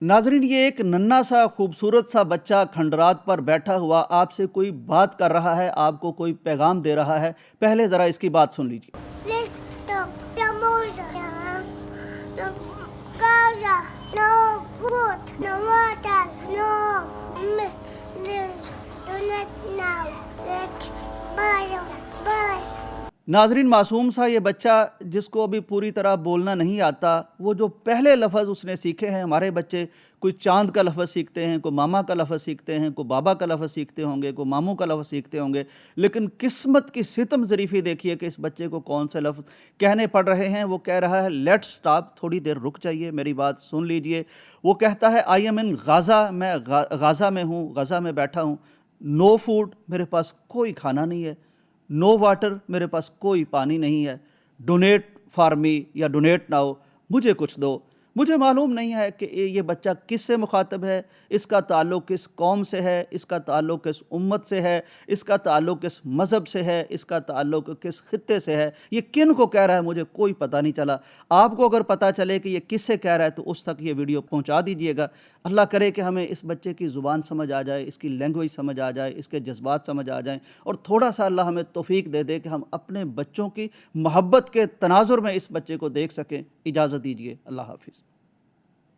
नाजरीन, ये एक नन्हा सा खूबसूरत सा बच्चा खंडरात पर बैठा हुआ आपसे कोई बात कर रहा है, आपको कोई पैगाम दे रहा है। पहले ज़रा इसकी बात सुन लीजिए। Let's talk. No more. No Gaza. No food. No water. No not now. Let's bye. Bye. नाजरीन, मासूम सा ये बच्चा जिसको अभी पूरी तरह बोलना नहीं आता, वो जो पहले लफ्ज़ उसने सीखे हैं, हमारे बच्चे कोई चांद का लफ्ज़ सीखते हैं, कोई मामा का लफ्ज़ सीखते हैं, कोई बाबा का लफ्ज़ सीखते होंगे, कोई मामू का लफ्ज़ सीखते होंगे, लेकिन किस्मत की सितम ज़रीफ़ी देखिए कि इस बच्चे को कौन से लफ्ज़ कहने पड़ रहे हैं। वो कह रहा है लेट्स स्टॉप, थोड़ी देर रुक जाइए, मेरी बात सुन लीजिए। वो कहता है आई एम इन गाज़ा, मैं गाज़ा में हूँ, गाज़ा में बैठा हूँ। नो फूड, मेरे पास कोई खाना नहीं है। नो वाटर, मेरे पास कोई पानी नहीं है। डोनेट फॉर मी या डोनेट नाउ, मुझे कुछ दो। मुझे मालूम नहीं है कि ये बच्चा किस से मुखातब है, इसका ताल्लुक़ किस कौम से है, इसका ताल्लुक़ किस उम्मत से है, इसका ताल्लुक़ किस मज़हब से है, इसका ताल्लुक़ किस खित्ते से है, ये किन को कह रहा है मुझे कोई पता नहीं चला। आपको अगर पता चले कि ये किससे कह रहा है तो उस तक ये वीडियो पहुंचा दीजिएगा। अल्लाह करे कि हमें इस बच्चे की ज़ुबान समझ आ जाए, इसकी लैंग्वेज समझ आ जाए, इसके जज्बात समझ आ जाएँ, और थोड़ा सा अल्लाह हमें तौफीक दे दे कि हम अपने बच्चों की मोहब्बत के तनाजुर में इस बच्चे को देख सकें। इजाज़त दीजिए, अल्लाह हाफ़िज़।